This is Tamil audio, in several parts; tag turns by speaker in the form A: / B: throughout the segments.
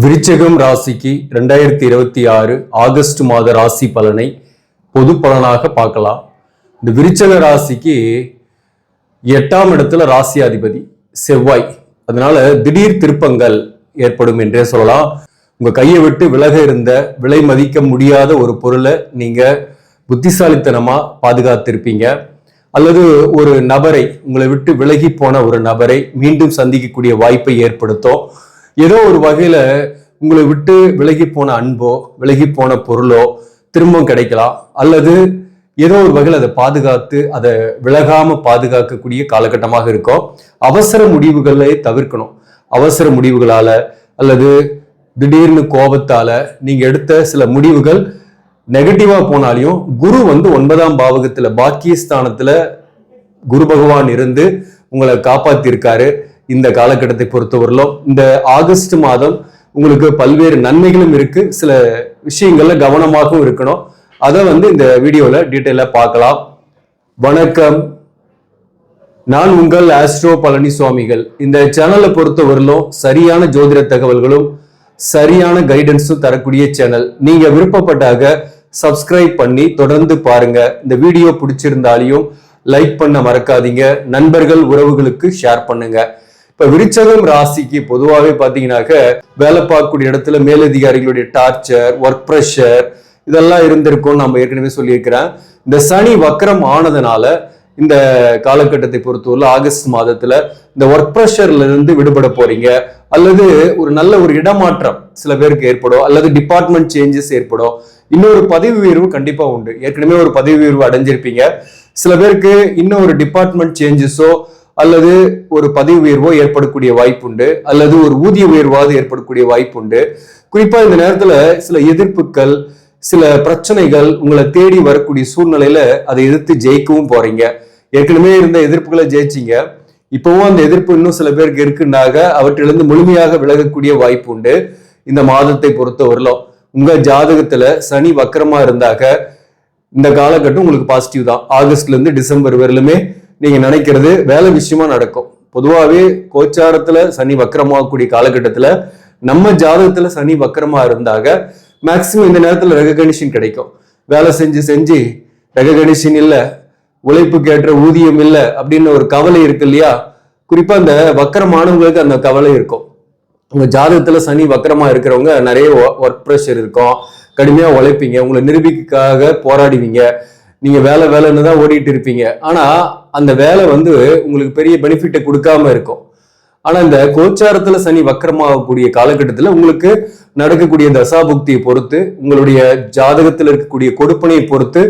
A: விருச்சிகம் ராசிக்கு 2026 ஆகஸ்ட் மாத ராசி பலனை பொது பலனாக பார்க்கலாம். இந்த விருச்சிக ராசிக்கு 8ஆம் இடத்துல ராசி அதிபதி செவ்வாய். அதனால திடீர் திருப்பங்கள் ஏற்படும் என்றே சொல்லலாம். உங்க கையை விட்டு விலக இருந்த விலை மதிக்க முடியாத ஒரு பொருளை நீங்க புத்திசாலித்தனமா பாதுகாத்திருப்பீங்க, அல்லது ஒரு நபரை, உங்களை விட்டு விலகி போன ஒரு நபரை மீண்டும் சந்திக்கக்கூடிய வாய்ப்பை ஏற்படுத்தும். ஏதோ ஒரு வகையில உங்களை விட்டு விலகி போன அன்போ விலகி போன பொருளோ திரும்ப கிடைக்கலாம், அல்லது ஏதோ ஒரு வகையில் அதை பாதுகாத்து அதை விலகாம பாதுகாக்கக்கூடிய காலகட்டமாக இருக்கும். அவசர முடிவுகளை தவிர்க்கணும். அவசர முடிவுகளால அல்லது திடீர்னு கோபத்தால நீங்க எடுத்த சில முடிவுகள் நெகட்டிவா போனாலையும், குரு 9ஆம் பாவகத்துல பாக்கியஸ்தானத்துல குரு பகவான் இருந்து உங்களை காப்பாத்திருக்காரு. இந்த காலகட்டத்தை பொறுத்தவரையிலும் இந்த ஆகஸ்ட் மாதம் உங்களுக்கு பல்வேறு நன்மைகளும் இருக்கு, சில விஷயங்கள்ல கவனமாகவும் இருக்கணும். அதை இந்த வீடியோல டீட்டெயிலா பார்க்கலாம். வணக்கம், நான் உங்கள் ஆஸ்ட்ரோ பழனிசுவாமிகள். இந்த சேனலை பொறுத்தவரையிலும் சரியான ஜோதிட தகவல்களும் சரியான கைடன்ஸும் தரக்கூடிய சேனல். நீங்க விருப்பப்பட்டாக சப்ஸ்கிரைப் பண்ணி தொடர்ந்து பாருங்க. இந்த வீடியோ பிடிச்சிருந்தாலையும் லைக் பண்ண மறக்காதீங்க. நண்பர்கள் உறவுகளுக்கு ஷேர் பண்ணுங்க. இப்ப விருச்சிகம் ராசிக்கு பொதுவாகவே பாத்தீங்கன்னாக்க வேலை பார்க்கக்கூடிய இடத்துல மேலதிகாரிகளுடைய டார்ச்சர், ஒர்க் ப்ரெஷர் இதெல்லாம் இருந்திருக்கும். நம்ம ஏற்கனவே சொல்லியிருக்கிறேன். இந்த சனி வக்ரம் ஆனதுனால இந்த காலகட்டத்தை பொறுத்தவரை ஆகஸ்ட் மாதத்துல இந்த ஒர்க் ப்ரெஷர்ல இருந்து விடுபட போறீங்க, அல்லது ஒரு நல்ல ஒரு இடமாற்றம் சில பேருக்கு ஏற்படும், அல்லது டிபார்ட்மெண்ட் சேஞ்சஸ் ஏற்படும். இன்னொரு பதவி உயர்வு கண்டிப்பா உண்டு. ஏற்கனவே ஒரு பதவி உயர்வு அடைஞ்சிருப்பீங்க. சில பேருக்கு இன்னும் ஒரு டிபார்ட்மெண்ட் சேஞ்சஸோ அல்லது ஒரு பதவி உயர்வோ ஏற்படக்கூடிய வாய்ப்பு உண்டு, அல்லது ஒரு ஊதிய உயர்வாவது ஏற்படக்கூடிய வாய்ப்பு உண்டு. குறிப்பா இந்த நேரத்துல சில எதிர்ப்புகள், சில பிரச்சனைகள் உங்களை தேடி வரக்கூடிய சூழ்நிலையில அதை எதிர்த்து ஜெயிக்கவும் போறீங்க. ஏற்கனவே இருந்த எதிர்ப்புகளை ஜெயிச்சிங்க, இப்பவும் அந்த எதிர்ப்பு இன்னும் சில பேருக்கு இருக்குன்னாக அவற்றிலிருந்து முழுமையாக விலகக்கூடிய வாய்ப்பு உண்டு. இந்த மாதத்தை பொறுத்த வரலாம் உங்க ஜாதகத்துல சனி வக்கரமா இருந்தாக இந்த காலகட்டம் உங்களுக்கு பாசிட்டிவ் தான். ஆகஸ்ட்ல இருந்து டிசம்பர் வரலுமே நீங்க நினைக்கிறது வேலை விஷயமா நடக்கும். பொதுவாகவே கோச்சாரத்துல சனி வக்கரமாகக்கூடிய காலகட்டத்துல நம்ம ஜாதகத்துல சனி வக்கரமா இருந்தாக மேக்சிமம் இந்த நேரத்துல ரெகக்னிஷன் கிடைக்கும். வேலை செஞ்சு ரெகக்னிஷன் இல்லை, உழைப்புக்கு ஏற்ற ஊதியம் இல்லை அப்படின்னு ஒரு கவலை இருக்கு இல்லையா? குறிப்பா இந்த வக்கரமானவங்களுக்கு அந்த கவலை இருக்கும். உங்க ஜாதகத்துல சனி வக்கரமா இருக்கிறவங்க நிறைய ஒர்க் ப்ரெஷர் இருக்கும், கடுமையா உழைப்பீங்க, உங்களை நிரூபிக்காக போராடுவீங்க, நீங்க வேலைன்னு தான் ஓடிட்டு இருப்பீங்க. ஆனா அந்த வேலை உங்களுக்கு பெரிய பெனிஃபிட்டை கொடுக்காம இருக்கும். ஆனா இந்த கோச்சாரத்துல சனி வக்கரமாகக்கூடிய காலகட்டத்துல உங்களுக்கு நடக்கக்கூடிய தசாபுக்தியை பொறுத்து, உங்களுடைய ஜாதகத்துல இருக்கக்கூடிய கொடுப்பனையை பொறுத்து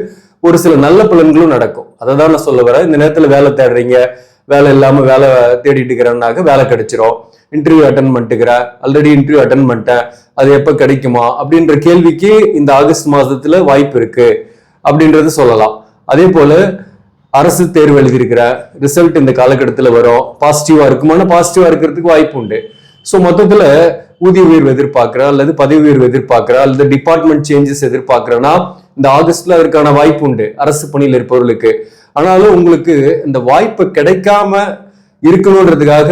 A: ஒரு சில நல்ல பலன்களும் நடக்கும். அதை தான் நான் சொல்ல வரேன். இந்த நேரத்துல வேலை தேடுறீங்க, வேலை இல்லாம வேலை தேடிட்டு இருக்கிறனாக்க வேலை கிடைச்சிரும். இன்டர்வியூ அட்டன் பண்ணிட்டுக்கிறேன், ஆல்ரெடி இன்டர்வியூ அட்டன் பண்ணிட்டேன், அது எப்ப கிடைக்குமா அப்படின்ற கேள்விக்கு இந்த ஆகஸ்ட் மாதத்துல வாய்ப்பு இருக்கு அப்படின்றது சொல்லலாம். அதே போல அரசு தேர்வு எழுதியிருக்கிற ரிசல்ட் இந்த காலகட்டத்தில் வரும். பாசிட்டிவா இருக்குமான பாசிட்டிவா இருக்கிறதுக்கு வாய்ப்பு உண்டு. ஸோ மொத்தத்துல ஊதிய உயர்வு எதிர்பார்க்கிறேன், அல்லது பதவி உயர்வு எதிர்பார்க்கிறேன், அல்லது டிபார்ட்மெண்ட் சேஞ்சஸ் எதிர்பார்க்கிறேன்னா இந்த ஆகஸ்ட்ல அதற்கான வாய்ப்பு உண்டு அரசு பணியில் இருப்பவர்களுக்கு. ஆனாலும் உங்களுக்கு இந்த வாய்ப்பு கிடைக்காம இருக்கணும்ன்றதுக்காக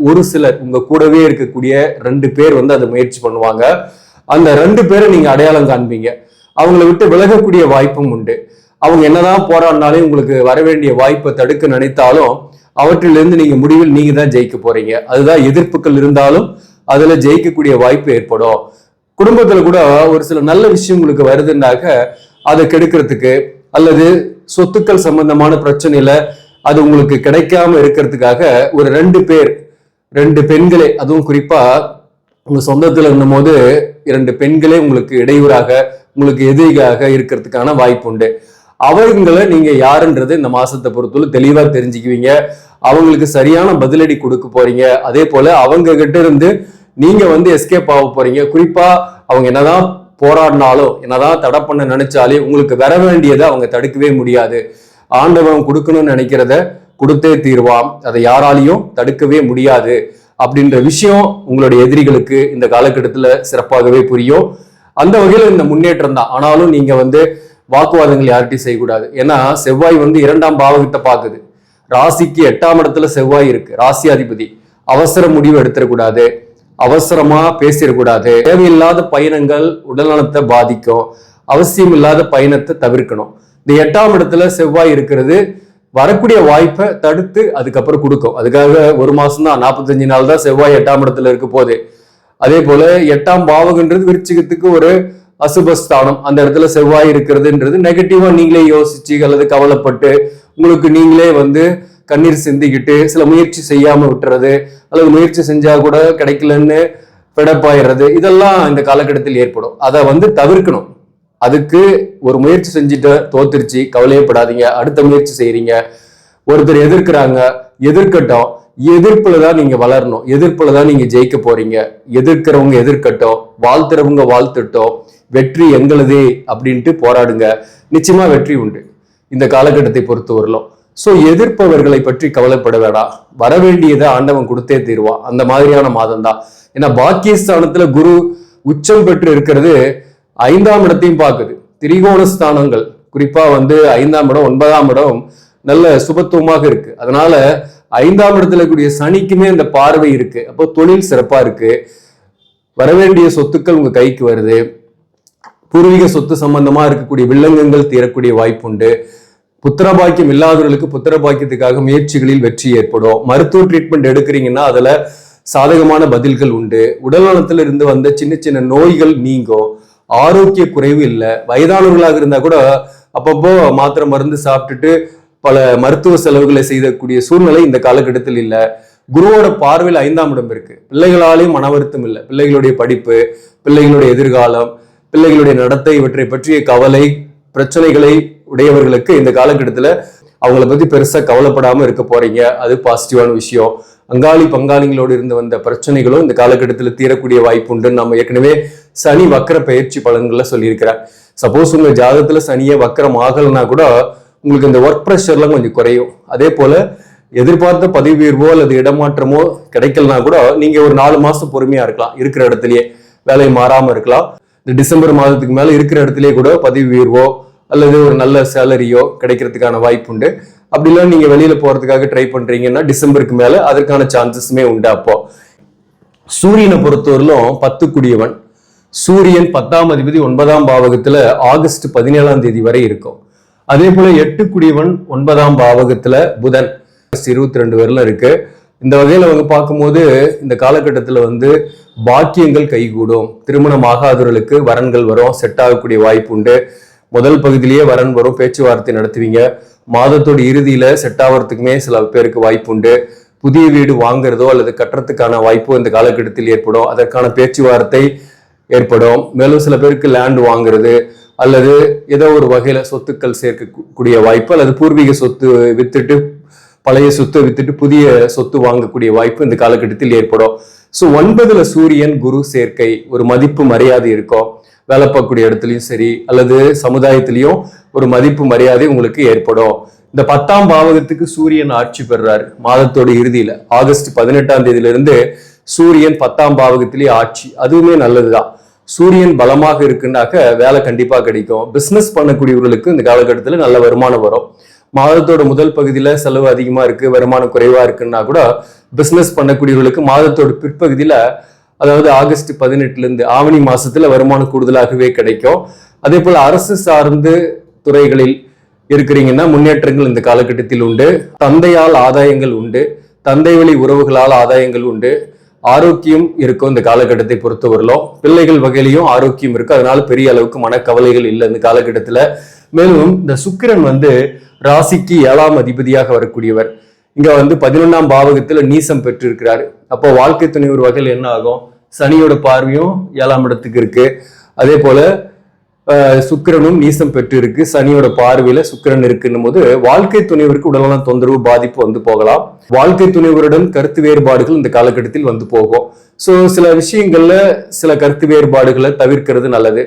A: ஒரு சிலர் உங்க கூடவே இருக்கக்கூடிய 2 பேர் அதை முயற்சி பண்ணுவாங்க. அந்த 2 பேரை நீங்க அடையாளம் காண்பீங்க. அவங்களை விட்டு விலகக்கூடிய வாய்ப்பும் உண்டு. அவங்க என்னதான் போராடினாலும் உங்களுக்கு வர வேண்டிய வாய்ப்பை தடுக்க நினைத்தாலும் அவற்றிலிருந்து நீங்க முடிவில் நீங்க தான் ஜெயிக்க போறீங்க. அதுதான் எதிர்ப்புகள் இருந்தாலும் அதுல ஜெயிக்கக்கூடிய வாய்ப்பு ஏற்படும். குடும்பத்துல கூட ஒரு சில நல்ல விஷயம் உங்களுக்கு வருதுன்னாக்க அதை கெடுக்கிறதுக்கு, அல்லது சொத்துக்கள் சம்பந்தமான பிரச்சனையில அது உங்களுக்கு கிடைக்காம இருக்கிறதுக்காக ஒரு 2 பேர், 2 பெண்களே, அதுவும் குறிப்பா உங்க சொந்தத்துல இருந்த போது 2 பெண்களே உங்களுக்கு இடையூறாக, உங்களுக்கு எதிரியாக இருக்கிறதுக்கான வாய்ப்பு உண்டு. அவங்களை நீங்க யாருன்றது இந்த மாசத்தை பொறுத்தவரை தெளிவா தெரிஞ்சுக்குவீங்க. அவங்களுக்கு சரியான பதிலடி கொடுக்க போறீங்க. அதே போல அவங்க கிட்ட இருந்து நீங்க எஸ்கேப் ஆக போறீங்க. குறிப்பா அவங்க என்னதான் போராடினாலும், என்னதான் தடை பண்ண நினைச்சாலே உங்களுக்கு வர வேண்டியதை அவங்க தடுக்கவே முடியாது. ஆண்டவன் கொடுக்கணும்னு நினைக்கிறத கொடுத்தே தீர்வான், அதை யாராலையும் தடுக்கவே முடியாது அப்படின்ற விஷயம் உங்களுடைய எதிரிகளுக்கு இந்த காலகட்டத்துல சிறப்பாகவே புரியும். அந்த வகையில இந்த முன்னேற்றம் தான். ஆனாலும் நீங்க வாக்குவாதங்கள் யார்கிட்டையும் செய்யக்கூடாது. ஏன்னா செவ்வாய் 2ஆம் பாவகத்தை பார்க்குது. ராசிக்கு 8ஆம் இடத்துல செவ்வாய் இருக்கு, ராசி அதிபதி. அவசர முடிவு எடுத்துடக்கூடாது. அவசரமா பேசிடக்கூடாது. தேவையில்லாத பயணங்கள் உடல் நலத்தை பாதிக்கும். அவசியம் இல்லாத பயணத்தை தவிர்க்கணும். இந்த 8ஆம் இடத்துல செவ்வாய் இருக்கிறது வரக்கூடிய வாய்ப்பை தடுத்து அதுக்கப்புறம் கொடுக்கும். அதுக்காக ஒரு மாசம் தான், 45 நாள் தான் செவ்வாய் 8ஆம் இடத்துல இருக்க போகுது. அதே போல 8ஆம் பாவகன்றது விருச்சிகத்துக்கு ஒரு அசுபஸ்தானம். அந்த இடத்துல செவ்வாய் இருக்கிறதுன்றது நெகட்டிவா நீங்களே யோசிச்சு அல்லது கவலைப்பட்டு உங்களுக்கு நீங்களே கண்ணீர் சிந்திக்கிட்டு சில முயற்சி செய்யாம விட்டுறது அல்லது முயற்சி செஞ்சா கூட கிடைக்கலன்னு பிடப்பாயிடுறது, இதெல்லாம் இந்த காலகட்டத்தில் ஏற்படும். அதை தவிர்க்கணும். அதுக்கு ஒரு முயற்சி செஞ்சுட்டு தோத்துருச்சு, கவலையப்படாதீங்க, அடுத்த முயற்சி செய்யறீங்க. ஒருத்தர் எதிர்க்கிறாங்க, எதிர்க்கட்டும். எதிர்ப்புல தான் நீங்க வளரணும், எதிர்ப்புல தான் நீங்க ஜெயிக்க போறீங்க. எதிர்க்கிறவங்க எதிர்க்கட்டும், வாழ்த்துறவங்க வாழ்த்துட்டோம், வெற்றி எங்களதே அப்படின்ட்டு போராடுங்க. நிச்சயமா வெற்றி உண்டு இந்த காலகட்டத்தை பொறுத்து வரலாம். சோ எதிர்ப்பவர்களை பற்றி கவலைப்பட வேண்டாம். வரவேண்டியதை ஆண்டவன் கொடுத்தே தீருவான். அந்த மாதிரியான மாதம் தான். ஏன்னா பாக்கியஸ்தானத்துல குரு உச்சம் பெற்று இருக்கிறது 5ஆம் இடத்தையும் பார்க்குது. திரிகோண ஸ்தானங்கள் குறிப்பா 5ஆம் இடம் 9ஆம் இடம் நல்ல சுபத்துவமாக இருக்கு. அதனால 5ஆம் இடத்துல கூடிய சனிக்குமே அந்த பார்வை இருக்கு. அப்போ தொழில் சிறப்பா இருக்கு. வரவேண்டிய சொத்துக்கள் உங்க கைக்கு வருது. பூர்வீக சொத்து சம்பந்தமா இருக்கக்கூடிய வில்லங்கங்கள் தீரக்கூடிய வாய்ப்புண்டு. புத்திரபாக்கியம் இல்லாதவர்களுக்கு புத்திரபாக்கியத்துக்காக முயற்சிகளில் வெற்றி ஏற்படும். மருத்துவ ட்ரீட்மெண்ட் எடுக்கிறீங்கன்னா அதுல சாதகமான பதில்கள் உண்டு. உடல் நலத்துல இருந்து வந்த சின்ன சின்ன நோய்கள் நீங்கும். ஆரோக்கிய குறைவு இல்லை. வயதானவர்களாக இருந்தா கூட அப்பப்போ மாத்திரை மருந்து சாப்பிட்டுட்டு பல மருத்துவ செலவுகளை செய்யக்கூடிய சூழ்நிலை இந்த காலகட்டத்தில் இல்லை. குருவோட பார்வையில் 5ஆம் இடம் இருக்கு. பிள்ளைகளாலேயும் மன வருத்தம் இல்லை. பிள்ளைகளுடைய படிப்பு, பிள்ளைகளுடைய எதிர்காலம், பிள்ளைகளுடைய நடத்தை, இவற்றை பற்றிய கவலை பிரச்சனைகளை உடையவர்களுக்கு இந்த காலகட்டத்துல அவங்கள பத்தி பெருசா கவலைப்படாம இருக்க போறீங்க. அது பாசிட்டிவான விஷயம். அங்காளி பங்காளிகளோடு இருந்து வந்த பிரச்சனைகளும் இந்த காலகட்டத்தில் தீரக்கூடிய வாய்ப்பு உண்டுன்னு நம்ம ஏற்கனவே சனி வக்கர பயிற்சி பலன்கள்ல சொல்லியிருக்கிறேன். சப்போஸ் உங்க ஜாதகத்துல சனியே வக்கரம் ஆகலைன்னா கூட உங்களுக்கு இந்த ஒர்க் ப்ரெஷர்லாம் கொஞ்சம் குறையும். அதே போல எதிர்பார்த்த பதவி உயர்வோ அல்லது இடமாற்றமோ கிடைக்கலனா கூட நீங்க ஒரு 4 மாசம் பொறுமையா இருக்கலாம். இருக்கிற இடத்துலயே வேலையை மாறாம இருக்கலாம். இந்த டிசம்பர் மாதத்துக்கு மேல இருக்கிற இடத்துலயே கூட பதவி உயர்வோ அல்லது ஒரு நல்ல சேலரியோ கிடைக்கிறதுக்கான வாய்ப்பு உண்டு. அப்படிலாம் நீங்க வெளியில போறதுக்காக ட்ரை பண்றீங்கன்னா டிசம்பருக்கு மேல அதற்கான சான்சஸுமே உண்டு. அப்போ சூரியனை பொறுத்தவரையிலும் 10 குடியவன். சூரியன் 10ஆம் அதிபதி 9ஆம் பாவகத்துல ஆகஸ்ட் 17ஆம் தேதி வரை இருக்கும். அதே போல 8 குடியவன் 9ஆம் பாவகத்துல புதன் 22 வரல இருக்கு. இந்த வகையில பார்க்கும்போது இந்த காலகட்டத்துல பாக்கியங்கள் கைகூடும். திருமணம் ஆகாதவர்களுக்கு வரன்கள் வரும், செட் ஆகக்கூடிய வாய்ப்பு உண்டு. முதல் பகுதியிலேயே வரன் வரும், பேச்சுவார்த்தை நடத்துவீங்க. மாதத்தோட இறுதியில செட் ஆகிறதுக்குமே சில பேருக்கு வாய்ப்பு உண்டு. புதிய வீடு வாங்குறதோ அல்லது கட்டுறதுக்கான வாய்ப்போ இந்த காலகட்டத்தில் ஏற்படும். அதற்கான பேச்சுவார்த்தை ஏற்படும். மேலும் சில பேருக்கு லேண்ட் வாங்குறது அல்லது ஏதோ ஒரு வகையில சொத்துக்கள் சேர்க்கக்கூடிய வாய்ப்பு அல்லது பூர்வீக சொத்து வித்துட்டு பழைய சொத்தை வித்துட்டு புதிய சொத்து வாங்கக்கூடிய வாய்ப்பு இந்த காலகட்டத்தில் ஏற்படும். ஸோ 9ல சூரியன் குரு சேர்க்கை ஒரு மதிப்பு மரியாதை இருக்கும். வேலை பார்க்கக்கூடிய இடத்துலையும் சரி அல்லது சமுதாயத்திலையும் ஒரு மதிப்பு மரியாதை உங்களுக்கு ஏற்படும். இந்த 10ஆம் பாவகத்துக்கு சூரியன் ஆட்சி பெறுறாரு மாதத்தோட இறுதியில. ஆகஸ்ட் 18ஆம் தேதியிலிருந்து சூரியன் 10ஆம் பாவகத்திலேயே ஆட்சி. அதுவுமே நல்லதுதான். சூரியன் பலமாக இருக்குன்னாக்க வேலை கண்டிப்பா கிடைக்கும். பிசினஸ் பண்ணக்கூடியவர்களுக்கு இந்த காலகட்டத்தில் நல்ல வருமானம் வரும். மாதத்தோட முதல் பகுதியில செலவு அதிகமா இருக்கு, வருமானம் குறைவா இருக்குன்னா கூட பிசினஸ் பண்ணக்கூடியவர்களுக்கு மாதத்தோட பிற்பகுதியில, அதாவது ஆகஸ்ட் 18ல இருந்து ஆவணி மாசத்துல வருமானம் கூடுதலாகவே கிடைக்கும். அதே போல அரசு சார்ந்து துறைகளில் இருக்கிறீங்கன்னா முன்னேற்றங்கள் இந்த காலகட்டத்தில் உண்டு. தந்தையால் ஆதாயங்கள் உண்டு. தந்தை வழி உறவுகளால் ஆதாயங்கள் உண்டு. ஆரோக்கியம் இருக்கும் இந்த காலகட்டத்தை பொறுத்த வரலாம். பிள்ளைகள் வகையிலையும் ஆரோக்கியம் இருக்கு. அதனால பெரிய அளவுக்கு மனக்கவலைகள் இல்லை இந்த காலகட்டத்துல. மேலும் இந்த சுக்கிரன் ராசிக்கு 7ஆம் அதிபதியாக வரக்கூடியவர். இங்க 11ஆம் பாவகத்துல நீசம் பெற்றிருக்கிறாரு. அப்போ வாழ்க்கை துணை ஒரு வகையில் என்ன ஆகும்? சனியோட பார்வையும் 7ஆம் இடத்துக்கு இருக்கு. அதே போல சுக்கிரனும் நீசம் பெற்று இருக்கு. சனியோட பார்வையில சுக்கிரன் இருக்குன்னும் போது வாழ்க்கை துணைவருக்கு உடல்நல தொந்தரவு பாதிப்பு போகலாம். வாழ்க்கை துணைவருடன் கருத்து வேறுபாடுகள் இந்த காலகட்டத்தில் போகும். ஸோ சில விஷயங்கள்ல சில கருத்து வேறுபாடுகளை தவிர்க்கிறது நல்லது.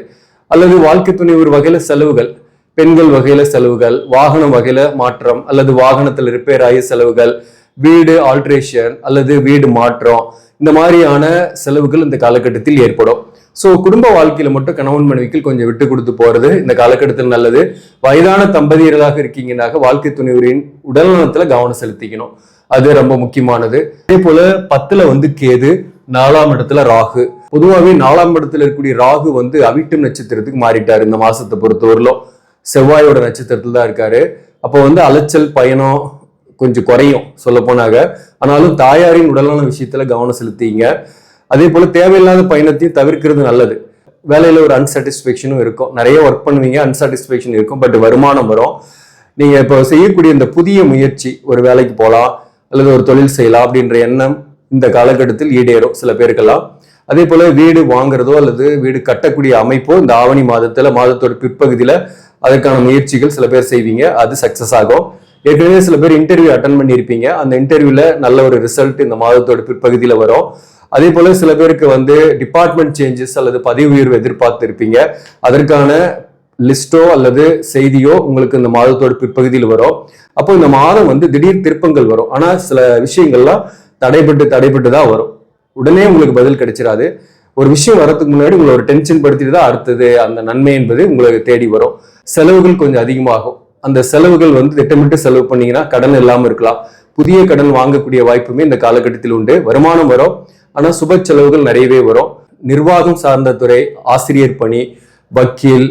A: அல்லது வாழ்க்கை துணைவர் வகையில செலவுகள், பெண்கள் வகையில செலவுகள், வாகனம் வகையில மாற்றம் அல்லது வாகனத்தில் ரிப்பேர் ஆகிய செலவுகள், வீடு ஆல்ட்ரேஷன் அல்லது வீடு மாற்றம், இந்த மாதிரியான செலவுகள் இந்த காலகட்டத்தில் ஏற்படும். ஸோ குடும்ப வாழ்க்கையில மட்டும் கணவன் மனைவிக்கு கொஞ்சம் விட்டு கொடுத்து போறது இந்த காலகட்டத்தில் நல்லது. வயதான தம்பதியர்களாக இருக்கீங்கன்னாக வாழ்க்கை துணைவரின் உடல்நலத்துல கவனம் செலுத்திக்கணும். அது ரொம்ப முக்கியமானது. அதே போல 10ல கேது, 4ஆம் இடத்துல ராகு. பொதுவாகவே 4ஆம் இடத்துல இருக்கக்கூடிய ராகு வந்து அவிட்டம் நட்சத்திரத்துக்கு மாறிட்டாரு. இந்த மாசத்தை பொறுத்தவரையிலும் செவ்வாயோட நட்சத்திரத்துல தான் இருக்காரு. அப்போ வந்து அலைச்சல் பயணம் கொஞ்சம் குறையும் சொல்ல போனாங்க. ஆனாலும் தாயாரின் உடலான விஷயத்துல கவனம் செலுத்திங்க. அதே போல தேவையில்லாத பயணத்தையும் தவிர்க்கிறது நல்லது. வேலையில ஒரு அன்சாட்டிஸ்பேக்ஷனும் இருக்கும், நிறைய ஒர்க் பண்ணுவீங்க, அன்சாட்டிஸ்பேக்ஷன் இருக்கும், பட் வருமானம் வரும். நீங்க இப்போ செய்யக்கூடிய இந்த புதிய முயற்சி, ஒரு வேலைக்கு போகலாம் அல்லது ஒரு தொழில் செய்யலாம் அப்படின்ற எண்ணம் இந்த காலகட்டத்தில் ஈடேறும் சில பேருக்கெல்லாம். அதே போல வீடு வாங்குறதோ அல்லது வீடு கட்டக்கூடிய அமைப்போ இந்த ஆவணி மாதத்தோட பிற்பகுதியில அதற்கான முயற்சிகள் சில பேர் செய்வீங்க, அது சக்சஸ் ஆகும். ஏற்கனவே சில பேர் இன்டர்வியூ அட்டன் பண்ணியிருப்பீங்க, அந்த இன்டர்வியூல நல்ல ஒரு ரிசல்ட் இந்த மாதத்தோட பிற்பகுதியில வரும். அதே போல சில பேருக்கு வந்து டிபார்ட்மெண்ட் சேஞ்சஸ் அல்லது பதவி உயர்வு எதிர்பார்த்து இருப்பீங்க, அதற்கான லிஸ்டோ அல்லது செய்தியோ உங்களுக்கு இந்த மாதத்தோட பிற்பகுதியில் வரும். அப்போ இந்த மாதம் வந்து திடீர் திருப்பங்கள் வரும். ஆனா சில விஷயங்கள்லாம் தடைப்பட்டு தான் வரும். உடனே உங்களுக்கு பதில் கிடைச்சிடாது. ஒரு விஷயம் வரதுக்கு முன்னாடி உங்களை ஒரு டென்ஷன் படுத்திட்டு தான் அடுத்தது அந்த நன்மை என்பது உங்களுக்கு தேடி வரும். செலவுகள் கொஞ்சம் அதிகமாகும். அந்த செலவுகள் வந்து திட்டமிட்டு செலவு பண்ணீங்கன்னா கடன் இல்லாமல் இருக்கலாம். புதிய கடன் வாங்கக்கூடிய வாய்ப்புமே இந்த காலகட்டத்தில் உண்டு. வருமானம் வரும், ஆனா சுப செலவுகள் நிறையவே வரும். நிர்வாகம் சார்ந்த துறை, ஆசிரியர் பணி, வக்கீல்,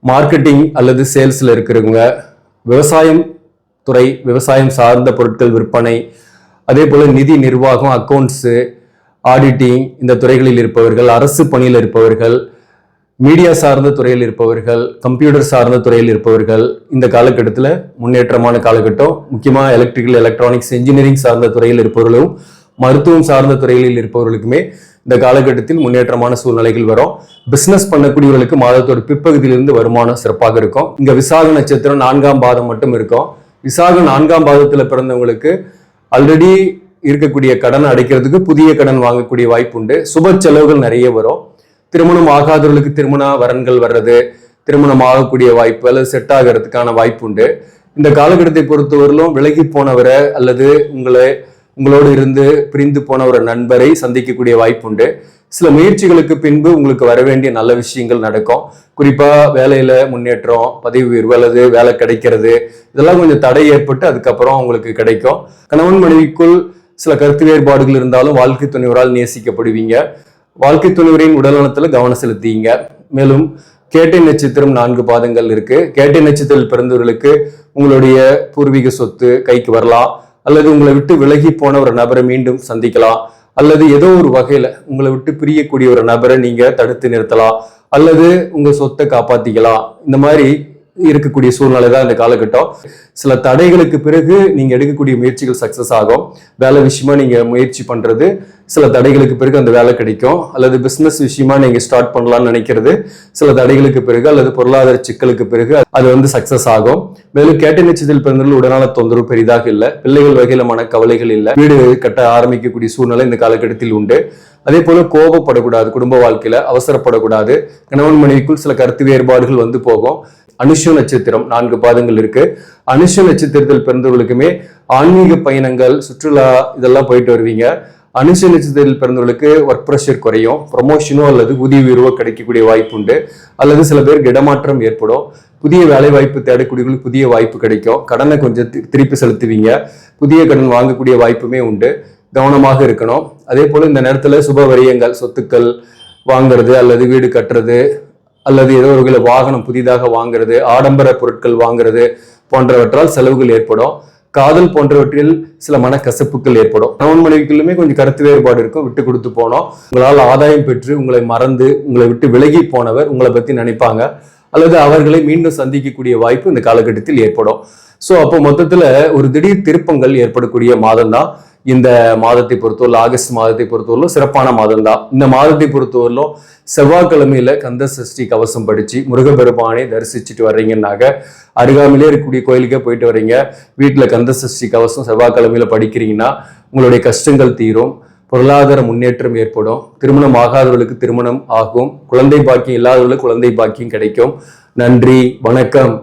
A: மார்க்கெட்டிங் அல்லது சேல்ஸ்ல இருக்கிறவங்க, விவசாயம் துறை, விவசாயம் சார்ந்த பொருட்கள் விற்பனை, அதே போல நிதி நிர்வாகம், அக்கௌண்ட்ஸு, ஆடிட்டிங் இந்த துறைகளில் இருப்பவர்கள், அரசு பணியில் இருப்பவர்கள், மீடியா சார்ந்த துறையில் இருப்பவர்கள், கம்ப்யூட்டர் சார்ந்த துறையில் இருப்பவர்கள் இந்த காலகட்டத்தில் முன்னேற்றமான காலகட்டம். முக்கியமாக எலக்ட்ரிக்கல், எலக்ட்ரானிக்ஸ், இன்ஜினியரிங் சார்ந்த துறையில் இருப்பவர்களும் மருத்துவம் சார்ந்த துறைகளில் இருப்பவர்களுக்குமே இந்த காலகட்டத்தில் முன்னேற்றமான சூழ்நிலைகள் வரும். பிசினஸ் பண்ணக்கூடியவர்களுக்கு மாதத்தோட பிற்பகுதியிலிருந்து வருமானம் சிறப்பாக இருக்கும். இங்க விசாக நட்சத்திரம் 4ஆம் பாதம் மட்டும் இருக்கும். விசாக 4ஆம் பாதத்துல பிறந்தவங்களுக்கு ஆல்ரெடி இருக்கக்கூடிய கடனை அடைக்கிறதுக்கு புதிய கடன் வாங்கக்கூடிய வாய்ப்பு உண்டு. சுப செலவுகள் நிறைய வரும். திருமணம் ஆகாதவர்களுக்கு திருமண வரன்கள் வர்றது, திருமணம் ஆகக்கூடிய வாய்ப்பு அல்லது செட் ஆகிறதுக்கான வாய்ப்பு உண்டு. இந்த காலகட்டத்தை பொறுத்தவரையிலும் விலகி போனவரை அல்லது உங்களோடு இருந்து பிரிந்து போன ஒரு நண்பரை சந்திக்கக்கூடிய வாய்ப்பு உண்டு. சில முயற்சிகளுக்கு பின்பு உங்களுக்கு வர வேண்டிய நல்ல விஷயங்கள் நடக்கும். குறிப்பா வேலையில முன்னேற்றம், பதவி உயர்வு அல்லது வேலை கிடைக்கிறது, இதெல்லாம் கொஞ்சம் தடை ஏற்பட்டு அதுக்கப்புறம் உங்களுக்கு கிடைக்கும். கணவன் மனைவிக்குள் சில கருத்து வேறுபாடுகள் இருந்தாலும் வாழ்க்கை துணைவரால் நேசிக்கப்படுவீங்க. வாழ்க்கை துணைவரின் உடல்நலத்துல கவனம் செலுத்திங்க. மேலும் கேட்டை நட்சத்திரம் 4 பாதங்கள் இருக்கு. கேட்டை நட்சத்திரத்தில் பிறந்தவர்களுக்கு உங்களுடைய பூர்வீக சொத்து கைக்கு வரலாம், அல்லது உங்களை விட்டு விலகி போன ஒரு நபரை மீண்டும் சந்திக்கலாம், அல்லது ஏதோ ஒரு வகையில உங்களை விட்டு பிரியக்கூடிய ஒரு நபரை நீங்க தடுத்து நிறுத்தலாம், அல்லது உங்க சொத்தை காப்பாத்திக்கலாம். இந்த மாதிரி இருக்கக்கூடிய சூழ்நிலை தான் இந்த காலகட்டம். சில தடைகளுக்கு பிறகு நீங்க எடுக்கக்கூடிய முயற்சிகள் சக்சஸ் ஆகும். வேலை விஷயமா நீங்க முயற்சி பண்றது, சில தடைகளுக்கு பிறகு அந்த வேலை கிடைக்கும். அல்லது பிசினஸ் விஷயமா நீங்க ஸ்டார்ட் பண்ணலாம்னு நினைக்கிறது, சில தடைகளுக்கு பிறகு அல்லது பொருளாதார சிக்கலுக்கு பிறகு அது வந்து சக்சஸ் ஆகும். மேலும் கேட்டை நட்சத்திரத்தில் பிறந்தவர்கள் உடல்நல தொந்தரவு பெரிதாக இல்லை, பிள்ளைகள் வகையில மன கவலைகள் இல்லை, வீடு கட்ட ஆரம்பிக்கக்கூடிய சூழ்நிலை இந்த காலகட்டத்தில் உண்டு. அதே போல கோபப்படக்கூடாது, குடும்ப வாழ்க்கையில அவசரப்படக்கூடாது. கணவன் மனைவிக்குள் சில கருத்து வேறுபாடுகள் வந்து போகும். அனுஷ நட்சத்திரம் 4 பாதங்கள் இருக்கு. அனுஷ நட்சத்திரத்தில் பிறந்தவர்களுக்குமே ஆன்மீக பயணங்கள், சுற்றுலா இதெல்லாம் போயிட்டு வருவீங்க. அனுஷ நட்சத்திரத்தில் பிறந்தவர்களுக்கு ஒர்க் ப்ரெஷர் குறையும், ப்ரமோஷனோ அல்லது ஊதிய உயர்வோ கிடைக்கக்கூடிய வாய்ப்பு உண்டு. அல்லது சில பேருக்கு இடமாற்றம் ஏற்படும். புதிய வேலை வாய்ப்பு தேடக்கூடியவர்களுக்கு புதிய வாய்ப்பு கிடைக்கும். கடனை கொஞ்சம் திருப்பி செலுத்துவீங்க. புதிய கடன் வாங்கக்கூடிய வாய்ப்புமே உண்டு. கவனமாக இருக்கணும். அதே போல இந்த நேரத்துல சுப வரியங்கள், சொத்துக்கள் வாங்குறது அல்லது வீடு கட்டுறது அல்லது ஏதோ ஒரு வாகனம் புதிதாக வாங்குறது, ஆடம்பர பொருட்கள் வாங்குறது போன்றவற்றால் செலவுகள் ஏற்படும். காதல் போன்றவற்றில் சில மனக்கசப்புகள் ஏற்படும். கணவன் மனைவிக்குள்ளுமே கொஞ்சம் கருத்து வேறுபாடு இருக்கும், விட்டு கொடுத்து போனோம். உங்களால் ஆதாயம் பெற்று உங்களை மறந்து உங்களை விட்டு விலகி போனவர் உங்களை பத்தி நினைப்பாங்க, அல்லது அவர்களை மீண்டும் சந்திக்கக்கூடிய வாய்ப்பு இந்த காலகட்டத்தில் ஏற்படும். ஸோ அப்போ மொத்தத்துல ஒரு திடீர் திருப்பங்கள் ஏற்படக்கூடிய மாதம் தான் இந்த மாதத்தை பொறுத்தவரை. ஆகஸ்ட் மாதத்தை பொறுத்தவரையிலும் சிறப்பான மாதம் தான். இந்த மாதத்தை பொறுத்தவரையிலும் செவ்வாய்க்கிழமையில கந்த சஷ்டி கவசம் படிச்சு முருகப்பெருமானை தரிசிச்சுட்டு வர்றீங்கன்னாக்க, அருகாமையிலே இருக்கக்கூடிய கோயிலுக்கே போயிட்டு வர்றீங்க, வீட்டுல கந்த சஷ்டி கவசம் செவ்வாய்க்கிழமையில படிக்கிறீங்கன்னா உங்களுடைய கஷ்டங்கள் தீரும், பொருளாதார முன்னேற்றம் ஏற்படும், திருமணம் ஆகாதவர்களுக்கு திருமணம் ஆகும், குழந்தை பாக்கியம் இல்லாதவர்களுக்கு குழந்தை பாக்கியம் கிடைக்கும். நன்றி, வணக்கம்.